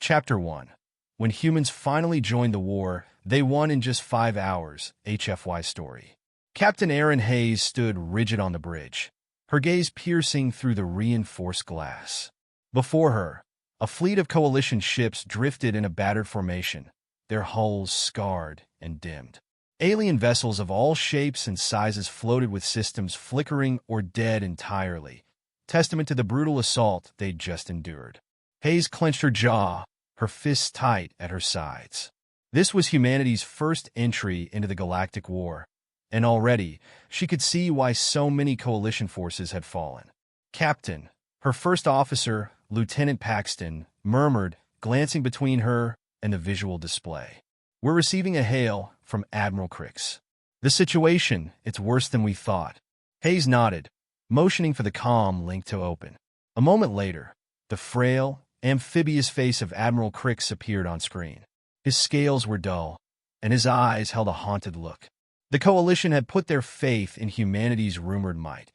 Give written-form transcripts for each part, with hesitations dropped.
Chapter 1. When humans finally joined the war, they won in just 5 hours. HFY story. Captain Erin Hayes stood rigid on the bridge, her gaze piercing through the reinforced glass. Before her, a fleet of coalition ships drifted in a battered formation, their hulls scarred and dimmed. Alien vessels of all shapes and sizes floated with systems flickering or dead entirely, testament to the brutal assault they'd just endured. Hayes clenched her jaw, her fists tight at her sides. This was humanity's first entry into the galactic war, and already she could see why so many coalition forces had fallen. Captain, her first officer, Lieutenant Paxton, murmured, glancing between her and the visual display. "We're receiving a hail from Admiral Crix. The situation, it's worse than we thought." Hayes nodded, motioning for the comm link to open. A moment later, the frail, amphibious face of Admiral Crix appeared on screen. His scales were dull, and his eyes held a haunted look. The Coalition had put their faith in humanity's rumored might,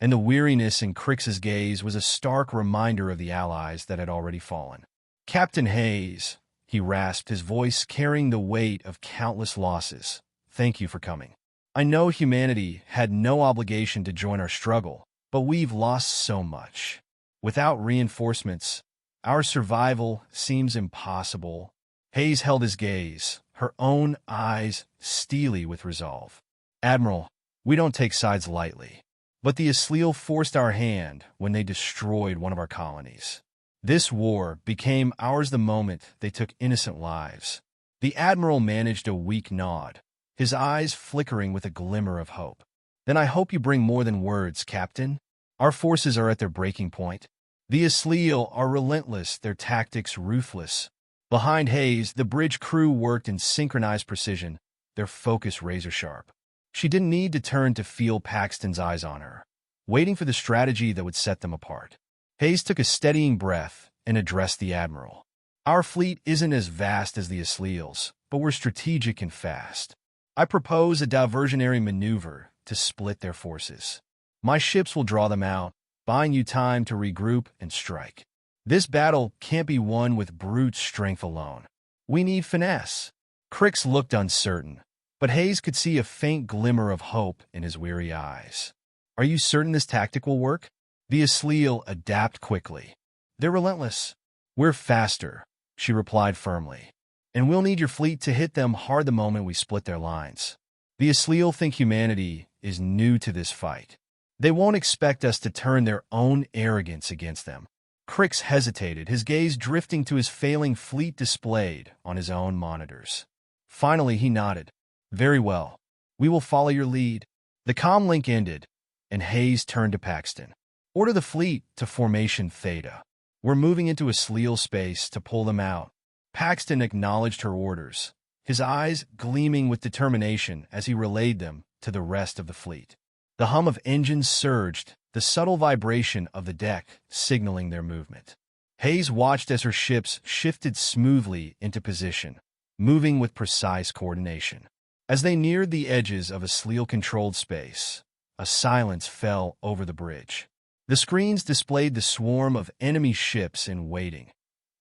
and the weariness in Crix's gaze was a stark reminder of the allies that had already fallen. "Captain Hayes," he rasped, his voice carrying the weight of countless losses, "thank you for coming. I know humanity had no obligation to join our struggle, but we've lost so much. Without reinforcements, our survival seems impossible." Hayes held his gaze, her own eyes steely with resolve. "Admiral, we don't take sides lightly, but the Asliel forced our hand when they destroyed one of our colonies. This war became ours the moment they took innocent lives." The Admiral managed a weak nod, his eyes flickering with a glimmer of hope. "Then I hope you bring more than words, Captain. Our forces are at their breaking point. The Asliel are relentless, their tactics ruthless." Behind Hayes, the bridge crew worked in synchronized precision, their focus razor-sharp. She didn't need to turn to feel Paxton's eyes on her, waiting for the strategy that would set them apart. Hayes took a steadying breath and addressed the Admiral. "Our fleet isn't as vast as the Asliel's, but we're strategic and fast. I propose a diversionary maneuver to split their forces. My ships will draw them out, buying you time to regroup and strike. This battle can't be won with brute strength alone. We need finesse." Crix looked uncertain, but Hayes could see a faint glimmer of hope in his weary eyes. "Are you certain this tactic will work?" The Asliel adapt quickly. "They're relentless." "We're faster," she replied firmly. "And we'll need your fleet to hit them hard the moment we split their lines. The Asliel think humanity is new to this fight. They won't expect us to turn their own arrogance against them." Crix hesitated, his gaze drifting to his failing fleet displayed on his own monitors. Finally, he nodded. "Very well. We will follow your lead." The comm link ended, and Hayes turned to Paxton. "Order the fleet to Formation Theta. We're moving into Asliel space to pull them out." Paxton acknowledged her orders, his eyes gleaming with determination as he relayed them to the rest of the fleet. The hum of engines surged, the subtle vibration of the deck signaling their movement. Hayes watched as her ships shifted smoothly into position, moving with precise coordination. As they neared the edges of Asliel-controlled space, a silence fell over the bridge. The screens displayed the swarm of enemy ships in waiting,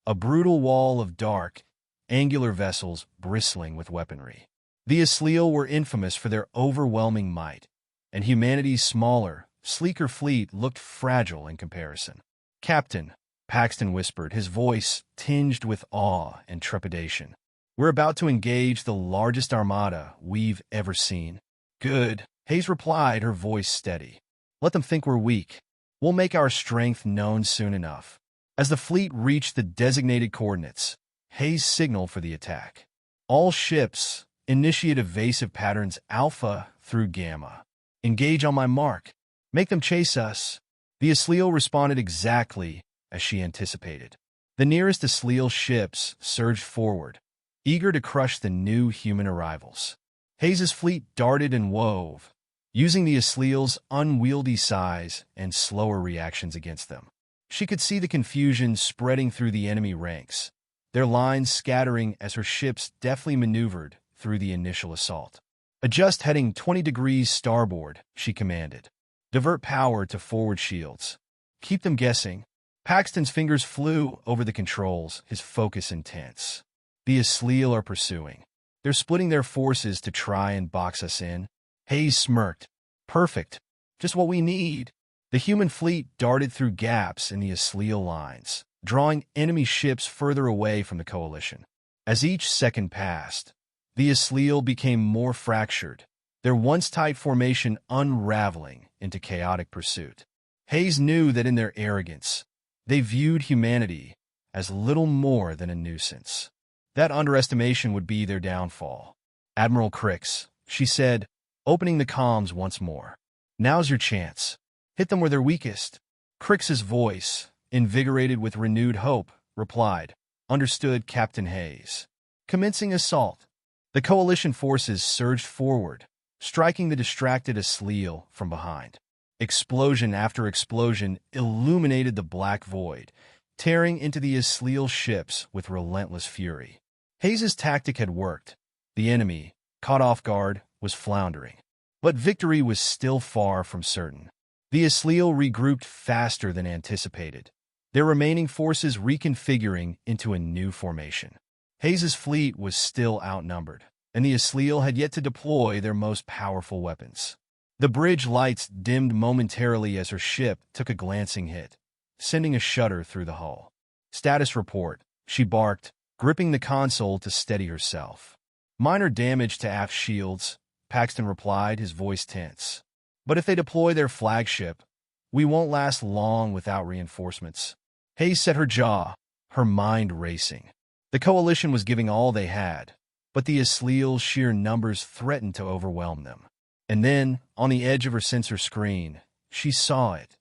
a brutal wall of dark, angular vessels bristling with weaponry. The Asliel were infamous for their overwhelming might, and humanity's smaller, sleeker fleet looked fragile in comparison. "Captain," Paxton whispered, his voice tinged with awe and trepidation, "we're about to engage the largest armada we've ever seen." "Good," Hayes replied, her voice steady. "Let them think we're weak. We'll make our strength known soon enough." As the fleet reached the designated coordinates, Hayes signaled for the attack. "All ships, initiate evasive patterns Alpha through Gamma. Engage on my mark. Make them chase us." The Asliel responded exactly as she anticipated. The nearest Asliel ships surged forward, eager to crush the new human arrivals. Hayes' fleet darted and wove, using the Asliel's unwieldy size and slower reactions against them. She could see the confusion spreading through the enemy ranks, their lines scattering as her ships deftly maneuvered through the initial assault. "Adjust heading 20 degrees starboard," she commanded. "Divert power to forward shields. Keep them guessing." Paxton's fingers flew over the controls, his focus intense. The Asleal are pursuing. They're splitting their forces to try and box us in. Hayes smirked. Perfect. Just what we need. The human fleet darted through gaps in the Asleal lines, drawing enemy ships further away from the coalition. As each second passed, the Asleal became more fractured, their once-tight formation unraveling into chaotic pursuit. Hayes knew that in their arrogance, they viewed humanity as little more than a nuisance. That underestimation would be their downfall. Admiral Crix, she said, opening the comms once more. Now's your chance. Hit them where they're weakest. Crix's voice, invigorated with renewed hope, replied, Understood, Captain Hayes. Commencing assault. The coalition forces surged forward, striking the distracted Asleal from behind. Explosion after explosion illuminated the black void, tearing into the Asleal ships with relentless fury. Hayes's tactic had worked. The enemy, caught off guard, was floundering. But victory was still far from certain. The Asleal regrouped faster than anticipated, their remaining forces reconfiguring into a new formation. Hayes's fleet was still outnumbered, and the Asleal had yet to deploy their most powerful weapons. The bridge lights dimmed momentarily as her ship took a glancing hit, sending a shudder through the hull. Status report, she barked, gripping the console to steady herself. Minor damage to aft shields, Paxton replied, his voice tense. But if they deploy their flagship, we won't last long without reinforcements. Hayes set her jaw, her mind racing. The coalition was giving all they had, but the Asleal's sheer numbers threatened to overwhelm them. And then, on the edge of her sensor screen, she saw it.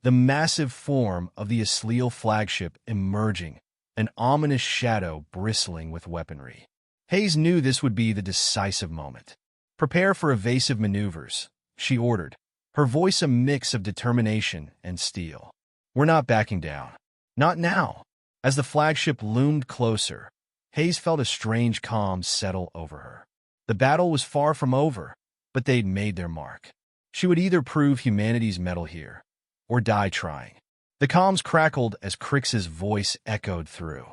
The massive form of the Asleal flagship emerging, an ominous shadow bristling with weaponry. Hayes knew this would be the decisive moment. Prepare for evasive maneuvers, she ordered, her voice a mix of determination and steel. We're not backing down. Not now. As the flagship loomed closer, Hayes felt a strange calm settle over her. The battle was far from over, but they'd made their mark. She would either prove humanity's mettle here, or die trying. The comms crackled as Crix's voice echoed through.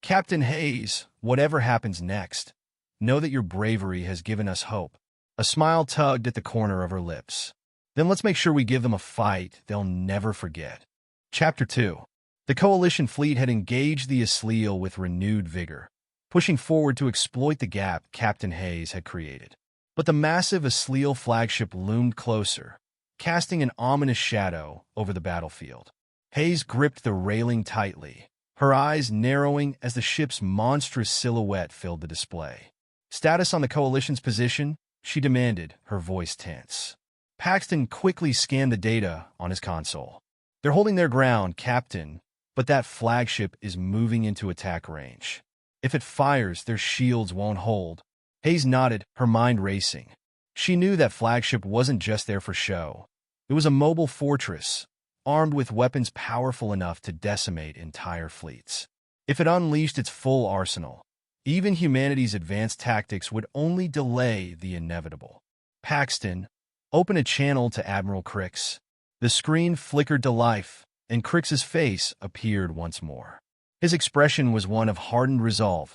Captain Hayes, whatever happens next, know that your bravery has given us hope. A smile tugged at the corner of her lips. Then let's make sure we give them a fight they'll never forget. Chapter 2. The coalition fleet had engaged the Asleal with renewed vigor, pushing forward to exploit the gap Captain Hayes had created. But the massive Asleal flagship loomed closer, casting an ominous shadow over the battlefield. Hayes gripped the railing tightly, her eyes narrowing as the ship's monstrous silhouette filled the display. Status on the coalition's position, she demanded, her voice tense. Paxton quickly scanned the data on his console. They're holding their ground, Captain, but that flagship is moving into attack range. If it fires, their shields won't hold. Hayes nodded, her mind racing. She knew that flagship wasn't just there for show. It was a mobile fortress, armed with weapons powerful enough to decimate entire fleets. If it unleashed its full arsenal, even humanity's advanced tactics would only delay the inevitable. Paxton, open a channel to Admiral Crix. The screen flickered to life, and Crix's face appeared once more. His expression was one of hardened resolve,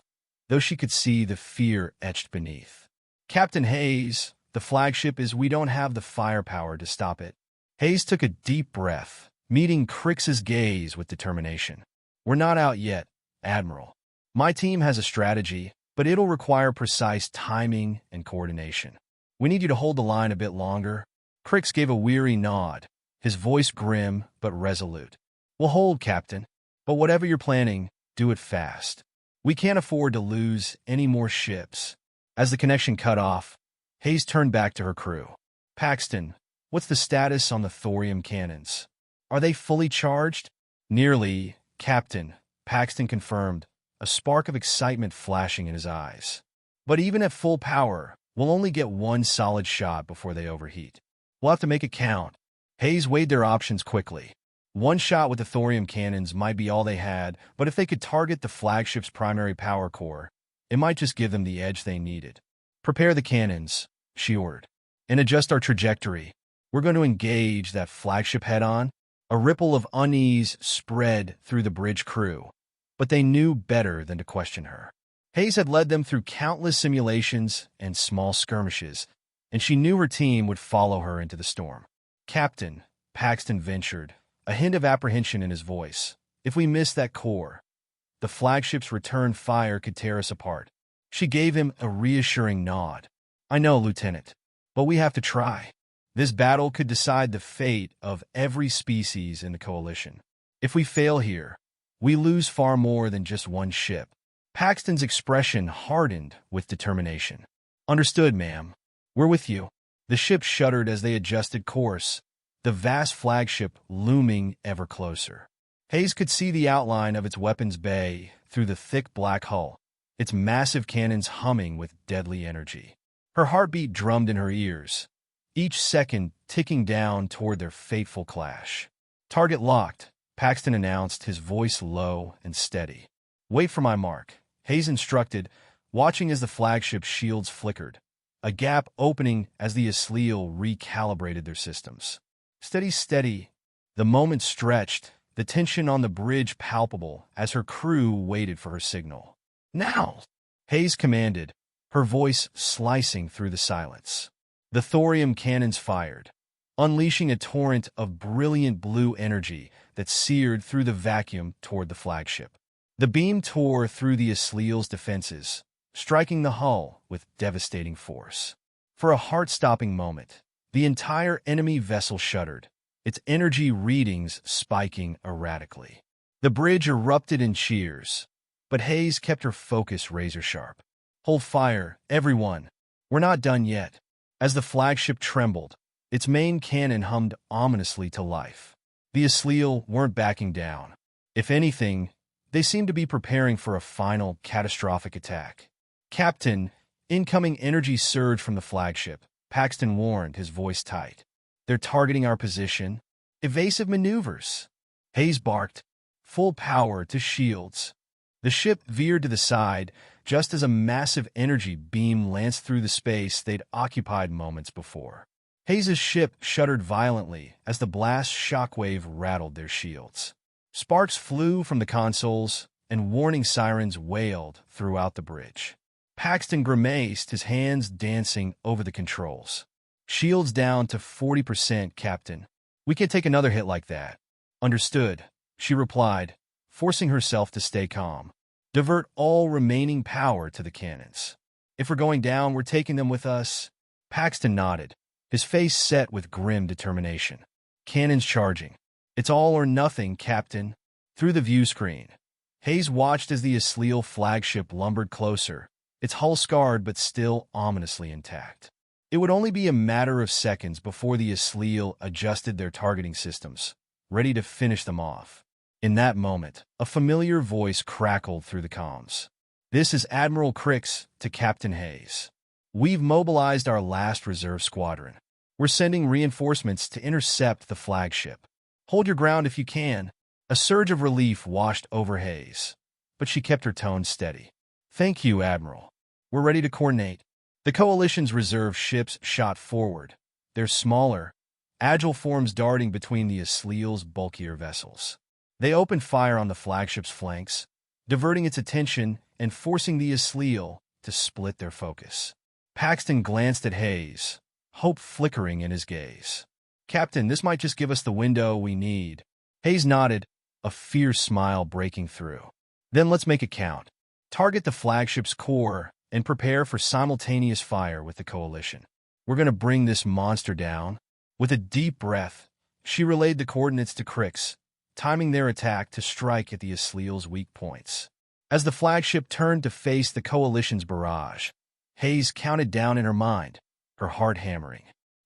though she could see the fear etched beneath. Captain Hayes, the flagship is we don't have the firepower to stop it. Hayes took a deep breath, meeting Crix's gaze with determination. We're not out yet, Admiral. My team has a strategy, but it'll require precise timing and coordination. We need you to hold the line a bit longer. Crix gave a weary nod, his voice grim but resolute. We'll hold, Captain, but whatever you're planning, do it fast. We can't afford to lose any more ships. As the connection cut off, Hayes turned back to her crew. Paxton, what's the status on the thorium cannons? Are they fully charged? Nearly, Captain, Paxton confirmed, a spark of excitement flashing in his eyes. But even at full power, we'll only get one solid shot before they overheat. We'll have to make it count. Hayes weighed their options quickly. One shot with the thorium cannons might be all they had, but if they could target the flagship's primary power core, it might just give them the edge they needed. Prepare the cannons, she ordered, and adjust our trajectory. We're going to engage that flagship head-on. A ripple of unease spread through the bridge crew, but they knew better than to question her. Hayes had led them through countless simulations and small skirmishes, and she knew her team would follow her into the storm. "Captain," Paxton ventured, a hint of apprehension in his voice, "if we miss that core, the flagship's return fire could tear us apart." She gave him a reassuring nod. "I know, Lieutenant, but we have to try. This battle could decide the fate of every species in the Coalition. If we fail here, we lose far more than just one ship." Paxton's expression hardened with determination. "Understood, ma'am. We're with you." The ship shuddered as they adjusted course, the vast flagship looming ever closer. Hayes could see the outline of its weapons bay through the thick black hull, its massive cannons humming with deadly energy. Her heartbeat drummed in her ears, each second ticking down toward their fateful clash. "Target locked," Paxton announced, his voice low and steady. "Wait for my mark," Hayes instructed, watching as the flagship's shields flickered, a gap opening as the Asliel recalibrated their systems. "Steady, steady." The moment stretched, the tension on the bridge palpable as her crew waited for her signal. "Now!" Hayes commanded, her voice slicing through the silence. The thorium cannons fired, unleashing a torrent of brilliant blue energy that seared through the vacuum toward the flagship. The beam tore through the Asliel's defenses, striking the hull with devastating force. For a heart-stopping moment, the entire enemy vessel shuddered, its energy readings spiking erratically. The bridge erupted in cheers, but Hayes kept her focus razor-sharp. "Hold fire, everyone. We're not done yet." As the flagship trembled, its main cannon hummed ominously to life. The Asliel weren't backing down. If anything, they seemed to be preparing for a final, catastrophic attack. "Captain, incoming energy surge from the flagship," Paxton warned, his voice tight. "They're targeting our position. Evasive maneuvers." Hayes barked, "Full power to shields." The ship veered to the side just as a massive energy beam lanced through the space they'd occupied moments before. Hayes' ship shuddered violently as the blast shockwave rattled their shields. Sparks flew from the consoles, and warning sirens wailed throughout the bridge. Paxton grimaced, his hands dancing over the controls. "Shields down to 40%, Captain. We can't take another hit like that." "Understood," she replied, forcing herself to stay calm. "Divert all remaining power to the cannons. If we're going down, we're taking them with us." Paxton nodded, his face set with grim determination. "Cannons charging. It's all or nothing, Captain." Through the view screen, Hayes watched as the Asliel flagship lumbered closer, its hull scarred but still ominously intact. It would only be a matter of seconds before the Asliel adjusted their targeting systems, ready to finish them off. In that moment, a familiar voice crackled through the comms. "This is Admiral Crix to Captain Hayes. We've mobilized our last reserve squadron. We're sending reinforcements to intercept the flagship. Hold your ground if you can." A surge of relief washed over Hayes, but she kept her tone steady. "Thank you, Admiral. We're ready to coordinate." The Coalition's reserve ships shot forward, their smaller, agile forms darting between the Asliel's bulkier vessels. They opened fire on the flagship's flanks, diverting its attention and forcing the Asliel to split their focus. Paxton glanced at Hayes, hope flickering in his gaze. "Captain, this might just give us the window we need." Hayes nodded, a fierce smile breaking through. "Then let's make it count. Target the flagship's core and prepare for simultaneous fire with the Coalition. We're going to bring this monster down." With a deep breath, she relayed the coordinates to Crix, timing their attack to strike at the Asliel's weak points. As the flagship turned to face the Coalition's barrage, Hayes counted down in her mind, her heart hammering.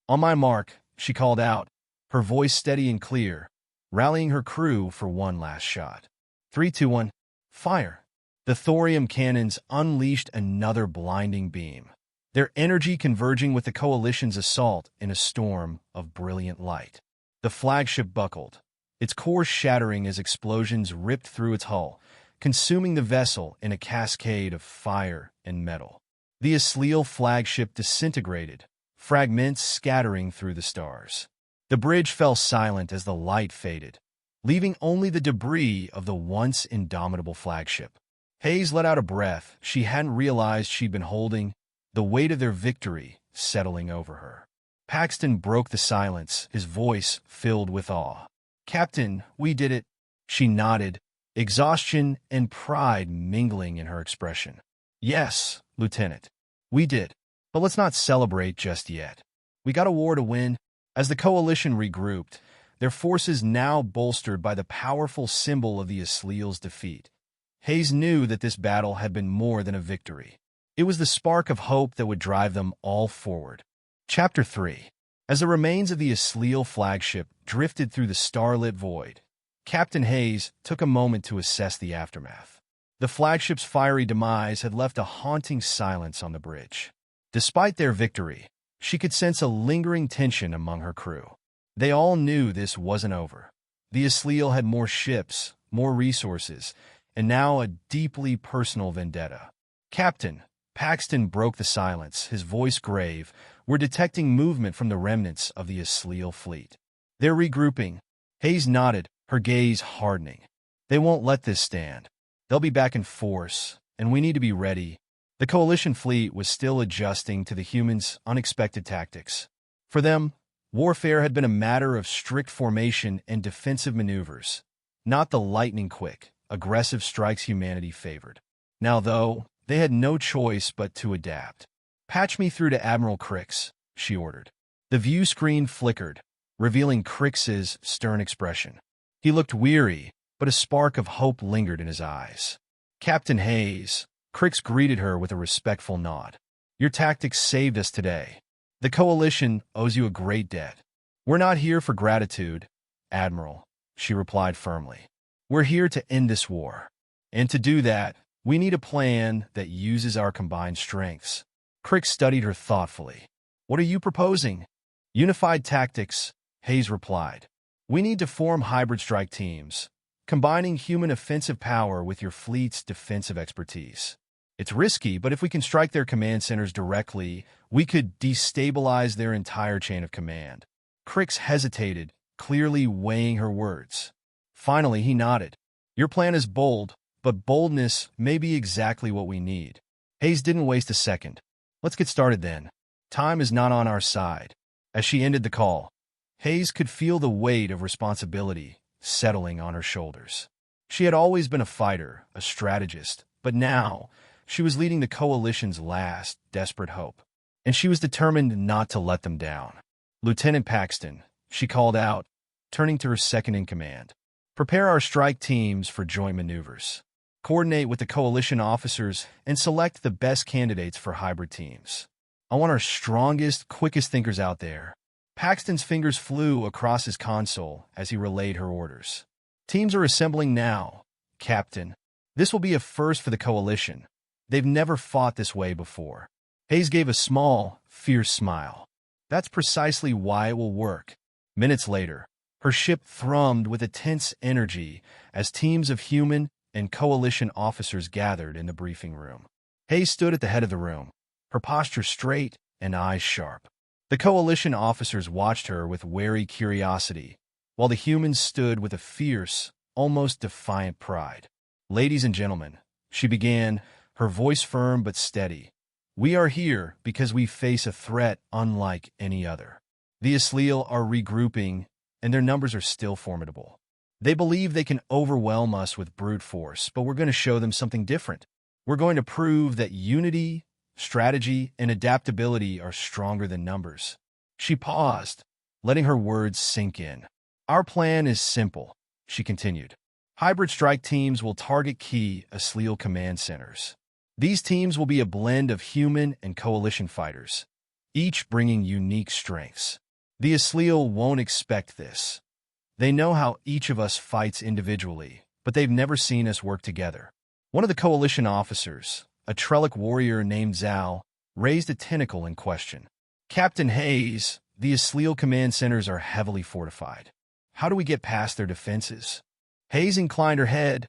"On my mark," she called out, her voice steady and clear, rallying her crew for one last shot. 3, 2, 1, fire! The thorium cannons unleashed another blinding beam, their energy converging with the Coalition's assault in a storm of brilliant light. The flagship buckled, its core shattering as explosions ripped through its hull, consuming the vessel in a cascade of fire and metal. The Asliel flagship disintegrated, fragments scattering through the stars. The bridge fell silent as the light faded, leaving only the debris of the once indomitable flagship. Hayes let out a breath she hadn't realized she'd been holding, the weight of their victory settling over her. Paxton broke the silence, his voice filled with awe. "Captain, we did it." She nodded, exhaustion and pride mingling in her expression. "Yes, Lieutenant, we did. But let's not celebrate just yet. We got a war to win." As the coalition regrouped, their forces now bolstered by the powerful symbol of the Asliel's defeat, Hayes knew that this battle had been more than a victory. It was the spark of hope that would drive them all forward. Chapter 3. As the remains of the Asliel flagship drifted through the starlit void, Captain Hayes took a moment to assess the aftermath. The flagship's fiery demise had left a haunting silence on the bridge. Despite their victory, she could sense a lingering tension among her crew. They all knew this wasn't over. The Asliel had more ships, more resources, and now a deeply personal vendetta. "Captain," Paxton broke the silence, his voice grave, "we're detecting movement from the remnants of the Asliel fleet. They're regrouping." Hayes nodded, her gaze hardening. "They won't let this stand. They'll be back in force, and we need to be ready." The coalition fleet was still adjusting to the humans' unexpected tactics. For them, warfare had been a matter of strict formation and defensive maneuvers, not the lightning-quick, aggressive strikes humanity favored. Now, though, they had no choice but to adapt. "Patch me through to Admiral Crix," she ordered. The view screen flickered, revealing Crix's stern expression. He looked weary, but a spark of hope lingered in his eyes. "Captain Hayes," Crix greeted her with a respectful nod. "Your tactics saved us today. The Coalition owes you a great debt." "We're not here for gratitude, Admiral," she replied firmly. "We're here to end this war. And to do that, we need a plan that uses our combined strengths." Crix studied her thoughtfully. "What are you proposing?" "Unified tactics," Hayes replied. "We need to form hybrid strike teams, combining human offensive power with your fleet's defensive expertise. It's risky, but if we can strike their command centers directly, we could destabilize their entire chain of command." Crix hesitated, clearly weighing her words. Finally, he nodded. "Your plan is bold, but boldness may be exactly what we need." Hayes didn't waste a second. "Let's get started then. Time is not on our side." As she ended the call, Hayes could feel the weight of responsibility settling on her shoulders. She had always been a fighter, a strategist, but now she was leading the Coalition's last, desperate hope. And she was determined not to let them down. "Lieutenant Paxton," she called out, turning to her second-in-command. "Prepare our strike teams for joint maneuvers. Coordinate with the Coalition officers and select the best candidates for hybrid teams. I want our strongest, quickest thinkers out there." Paxton's fingers flew across his console as he relayed her orders. "Teams are assembling now, Captain. This will be a first for the Coalition. They've never fought this way before." Hayes gave a small, fierce smile. "That's precisely why it will work." Minutes later, her ship thrummed with a tense energy as teams of human and Coalition officers gathered in the briefing room. Hayes stood at the head of the room, her posture straight and eyes sharp. The Coalition officers watched her with wary curiosity, while the humans stood with a fierce, almost defiant pride. "Ladies and gentlemen," she began, her voice firm but steady, "we are here because we face a threat unlike any other. The Asliel are regrouping, and their numbers are still formidable. They believe they can overwhelm us with brute force, but we're going to show them something different. We're going to prove that unity, strategy, and adaptability are stronger than numbers." She paused, letting her words sink in. "Our plan is simple," she continued. "Hybrid strike teams will target key Asliel command centers. These teams will be a blend of human and Coalition fighters, each bringing unique strengths. The Asliel won't expect this. They know how each of us fights individually, but they've never seen us work together." One of the Coalition officers, a Trellic warrior named Zal, raised a tentacle in question. "Captain Hayes, the Asliel command centers are heavily fortified. How do we get past their defenses?" Hayes inclined her head,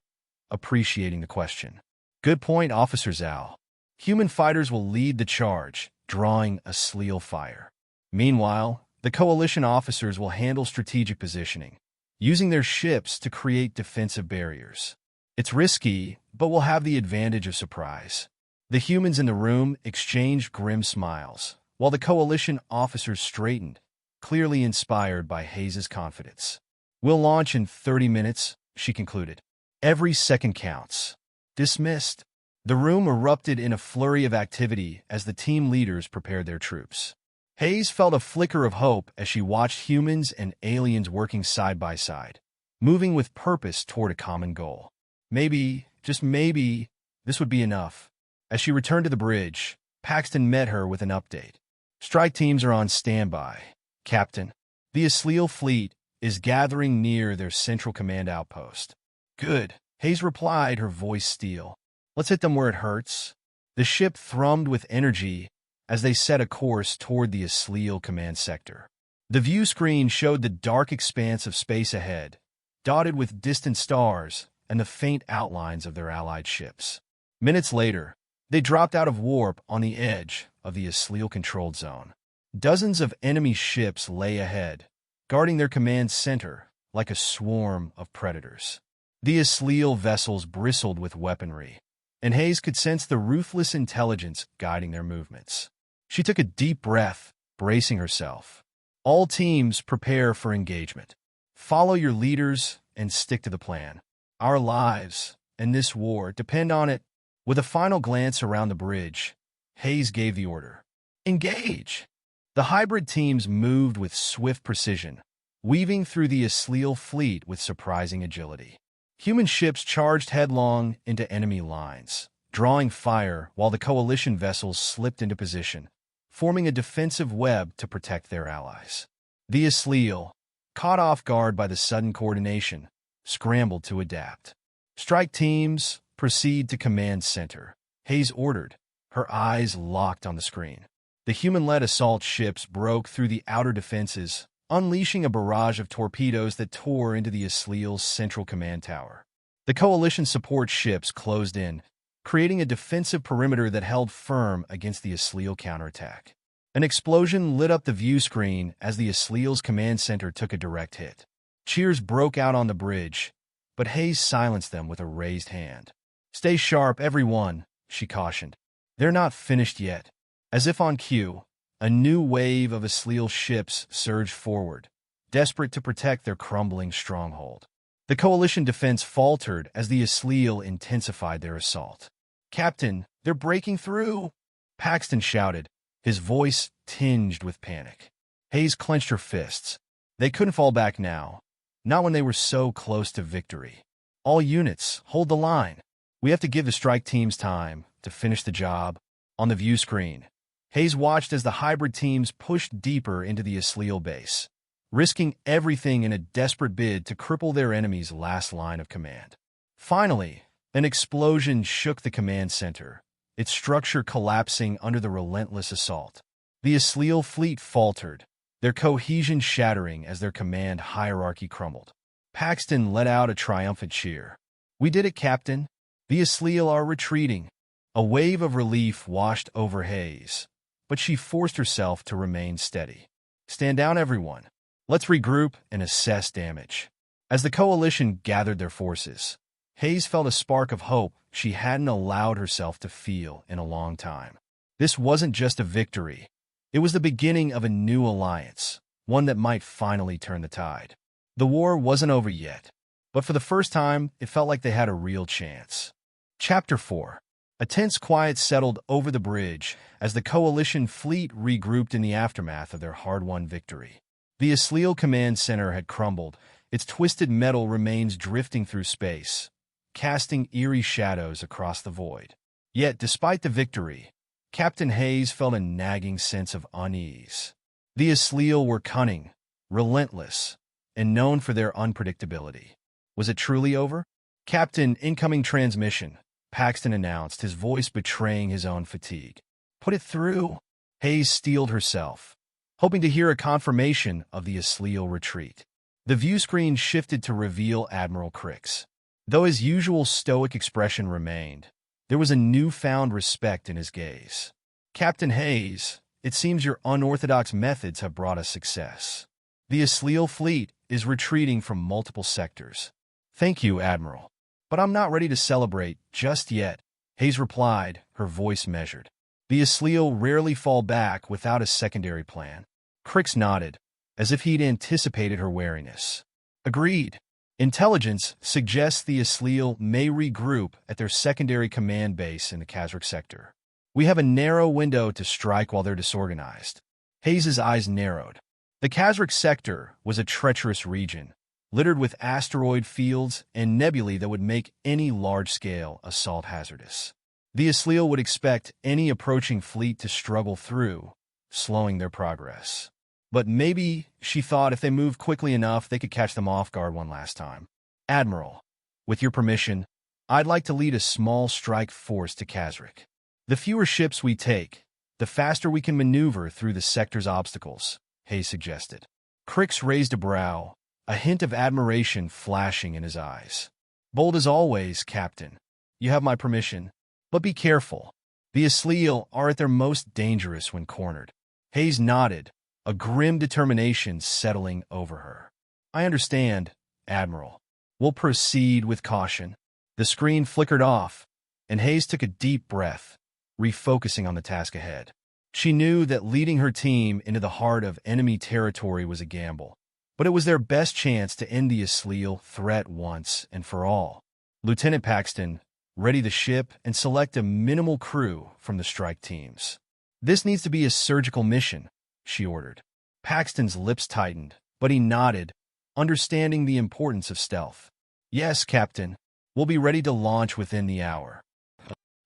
appreciating the question. "Good point, Officer Zal. Human fighters will lead the charge, drawing Asliel fire. Meanwhile, The coalition officers will handle strategic positioning, using their ships to create defensive barriers. It's risky, but we'll have the advantage of surprise. The humans in the room exchanged grim smiles, while the coalition officers straightened, clearly inspired by Hayes' confidence. We'll launch in 30 minutes, she concluded. Every second counts. Dismissed. The room erupted in a flurry of activity as the team leaders prepared their troops. Hayes felt a flicker of hope as she watched humans and aliens working side by side, moving with purpose toward a common goal. Maybe, just maybe, this would be enough. As she returned to the bridge, Paxton met her with an update. Strike teams are on standby, Captain. The Asleal fleet is gathering near their central command outpost. Good, Hayes replied, her voice steel. Let's hit them where it hurts. The ship thrummed with energy as they set a course toward the Asleal command sector. The view screen showed the dark expanse of space ahead, dotted with distant stars and the faint outlines of their allied ships. Minutes later, they dropped out of warp on the edge of the Asleal-controlled zone. Dozens of enemy ships lay ahead, guarding their command center like a swarm of predators. The Asleal vessels bristled with weaponry, and Hayes could sense the ruthless intelligence guiding their movements. She took a deep breath, bracing herself. All teams prepare for engagement. Follow your leaders and stick to the plan. Our lives and this war depend on it. With a final glance around the bridge, Hayes gave the order. Engage! The hybrid teams moved with swift precision, weaving through the Asleal fleet with surprising agility. Human ships charged headlong into enemy lines, drawing fire while the coalition vessels slipped into position, forming a defensive web to protect their allies. The Asleal, caught off guard by the sudden coordination, scrambled to adapt. Strike teams, proceed to command center, Hayes ordered, her eyes locked on the screen. The human-led assault ships broke through the outer defenses, unleashing a barrage of torpedoes that tore into the Asleal's central command tower. The coalition support ships closed in, creating a defensive perimeter that held firm against the Asleal counterattack. An explosion lit up the view screen as the Asleal's command center took a direct hit. Cheers broke out on the bridge, but Hayes silenced them with a raised hand. Stay sharp, everyone, she cautioned. They're not finished yet. As if on cue, a new wave of Asleal ships surged forward, desperate to protect their crumbling stronghold. The coalition defense faltered as the Asleal intensified their assault. Captain, they're breaking through! Paxton shouted, his voice tinged with panic. Hayes clenched her fists. They couldn't fall back now, not when they were so close to victory. All units, hold the line. We have to give the strike teams time to finish the job. On the view screen, Hayes watched as the hybrid teams pushed deeper into the Asleal base, risking everything in a desperate bid to cripple their enemy's last line of command. Finally, an explosion shook the command center, its structure collapsing under the relentless assault. The Asleal fleet faltered, their cohesion shattering as their command hierarchy crumbled. Paxton let out a triumphant cheer. We did it, Captain. The Asleal are retreating. A wave of relief washed over Hayes, but she forced herself to remain steady. Stand down, everyone. Let's regroup and assess damage. As the coalition gathered their forces, Hayes felt a spark of hope she hadn't allowed herself to feel in a long time. This wasn't just a victory. It was the beginning of a new alliance, one that might finally turn the tide. The war wasn't over yet, but for the first time, it felt like they had a real chance. Chapter 4. A tense quiet settled over the bridge as the coalition fleet regrouped in the aftermath of their hard-won victory. The Asleal command center had crumbled, its twisted metal remains drifting through space, casting eerie shadows across the void. Yet, despite the victory, Captain Hayes felt a nagging sense of unease. The Asleal were cunning, relentless, and known for their unpredictability. Was it truly over? Captain, incoming transmission, Paxton announced, his voice betraying his own fatigue. Put it through. Hayes steeled herself, hoping to hear a confirmation of the Asleal retreat. The view screen shifted to reveal Admiral Crix. Though his usual stoic expression remained, there was a newfound respect in his gaze. Captain Hayes, it seems your unorthodox methods have brought us success. The Asliel fleet is retreating from multiple sectors. Thank you, Admiral. But I'm not ready to celebrate just yet, Hayes replied, her voice measured. The Asliel rarely fall back without a secondary plan. Crix nodded, as if he'd anticipated her wariness. Agreed. Intelligence suggests the Asliel may regroup at their secondary command base in the Kazakh sector. We have a narrow window to strike while they're disorganized. Hayes's eyes narrowed. The Kazakh sector was a treacherous region, littered with asteroid fields and nebulae that would make any large-scale assault hazardous. The Asliel would expect any approaching fleet to struggle through, slowing their progress. But maybe, she thought, if they moved quickly enough, they could catch them off guard one last time. Admiral, with your permission, I'd like to lead a small strike force to Kazakh. The fewer ships we take, the faster we can maneuver through the sector's obstacles, Hayes suggested. Crix raised a brow, a hint of admiration flashing in his eyes. Bold as always, Captain. You have my permission. But be careful. The Asliel are at their most dangerous when cornered. Hayes nodded, a grim determination settling over her. I understand, Admiral. We'll proceed with caution. The screen flickered off, and Hayes took a deep breath, refocusing on the task ahead. She knew that leading her team into the heart of enemy territory was a gamble, but it was their best chance to end the Asliel threat once and for all. Lieutenant Paxton, ready the ship and select a minimal crew from the strike teams. This needs to be a surgical mission, she ordered. Paxton's lips tightened, but he nodded, understanding the importance of stealth. Yes, Captain. We'll be ready to launch within the hour.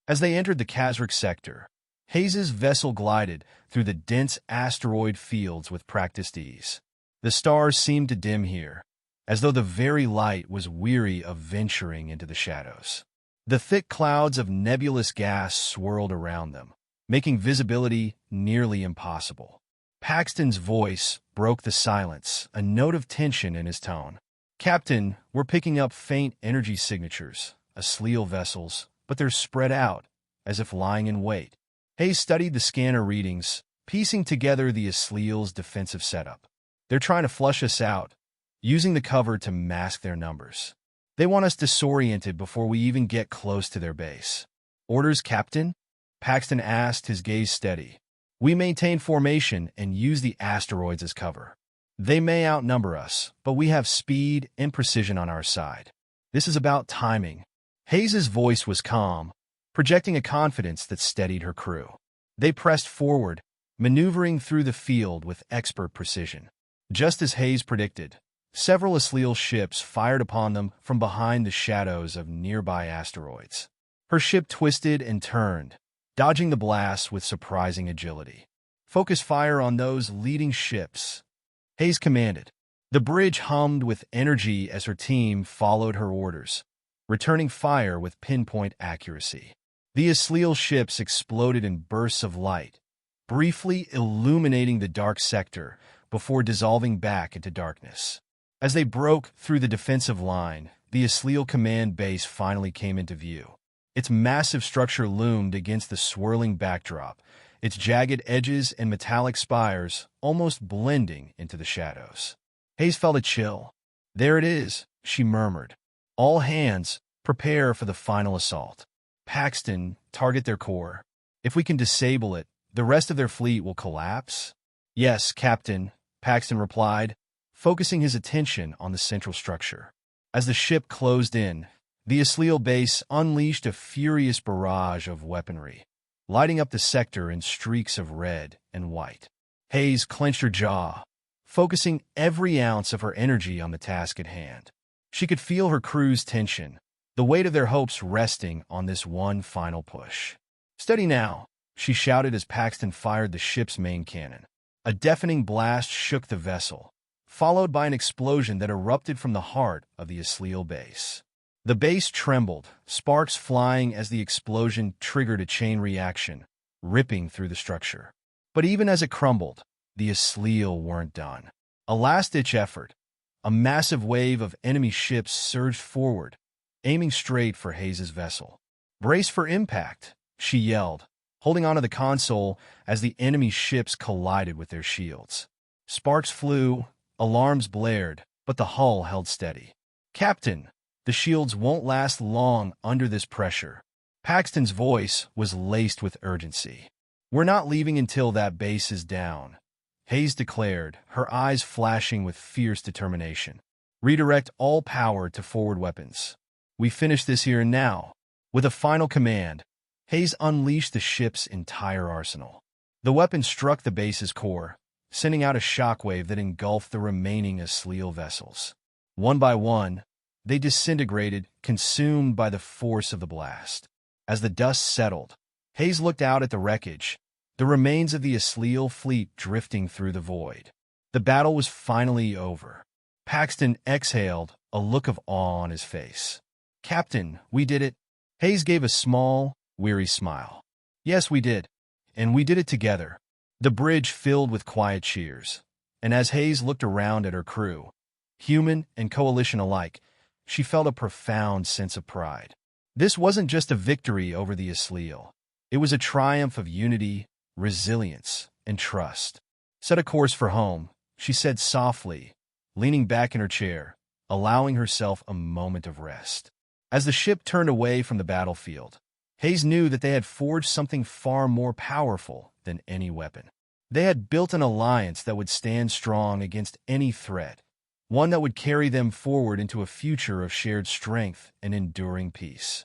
As they entered the Kazakh sector, Hayes's vessel glided through the dense asteroid fields with practiced ease. The stars seemed to dim here, as though the very light was weary of venturing into the shadows. The thick clouds of nebulous gas swirled around them, making visibility nearly impossible. Paxton's voice broke the silence, a note of tension in his tone. Captain, we're picking up faint energy signatures, Asliel vessels, but they're spread out, as if lying in wait. Hayes studied the scanner readings, piecing together the Asliel's defensive setup. They're trying to flush us out, using the cover to mask their numbers. They want us disoriented before we even get close to their base. Orders, Captain? Paxton asked, his gaze steady. We maintain formation and use the asteroids as cover. They may outnumber us, but we have speed and precision on our side. This is about timing. Hayes's voice was calm, projecting a confidence that steadied her crew. They pressed forward, maneuvering through the field with expert precision. Just as Hayes predicted, several Asliel ships fired upon them from behind the shadows of nearby asteroids. Her ship twisted and turned, dodging the blasts with surprising agility. Focus fire on those leading ships, Hayes commanded. The bridge hummed with energy as her team followed her orders, returning fire with pinpoint accuracy. The Asliel ships exploded in bursts of light, briefly illuminating the dark sector before dissolving back into darkness. As they broke through the defensive line, the Asliel command base finally came into view. Its massive structure loomed against the swirling backdrop, its jagged edges and metallic spires almost blending into the shadows. Hayes felt a chill. There it is, she murmured. All hands, prepare for the final assault. Paxton, target their core. If we can disable it, the rest of their fleet will collapse? Yes, Captain, Paxton replied, focusing his attention on the central structure. As the ship closed in, the Asliel base unleashed a furious barrage of weaponry, lighting up the sector in streaks of red and white. Hayes clenched her jaw, focusing every ounce of her energy on the task at hand. She could feel her crew's tension, the weight of their hopes resting on this one final push. Steady now, she shouted as Paxton fired the ship's main cannon. A deafening blast shook the vessel, followed by an explosion that erupted from the heart of the Asliel base. The base trembled, sparks flying as the explosion triggered a chain reaction, ripping through the structure. But even as it crumbled, the Asliel weren't done. A last-ditch effort, a massive wave of enemy ships surged forward, aiming straight for Hayes's vessel. Brace for impact, she yelled, holding onto the console as the enemy ships collided with their shields. Sparks flew, alarms blared, but the hull held steady. "Captain, the shields won't last long under this pressure." Paxton's voice was laced with urgency. "We're not leaving until that base is down," Hayes declared, her eyes flashing with fierce determination. "Redirect all power to forward weapons. We finish this here and now." With a final command, Hayes unleashed the ship's entire arsenal. The weapon struck the base's core, sending out a shockwave that engulfed the remaining Asliel vessels. One by one, they disintegrated, consumed by the force of the blast. As the dust settled, Hayes looked out at the wreckage, the remains of the Asliel fleet drifting through the void. The battle was finally over. Paxton exhaled, a look of awe on his face. "Captain, we did it." Hayes gave a small, weary smile. "Yes, we did. And we did it together." The bridge filled with quiet cheers, and as Hayes looked around at her crew, human and coalition alike, she felt a profound sense of pride. This wasn't just a victory over the Asliel. It was a triumph of unity, resilience, and trust. "Set a course for home," she said softly, leaning back in her chair, allowing herself a moment of rest. As the ship turned away from the battlefield, Hayes knew that they had forged something far more powerful than any weapon. They had built an alliance that would stand strong against any threat, one that would carry them forward into a future of shared strength and enduring peace.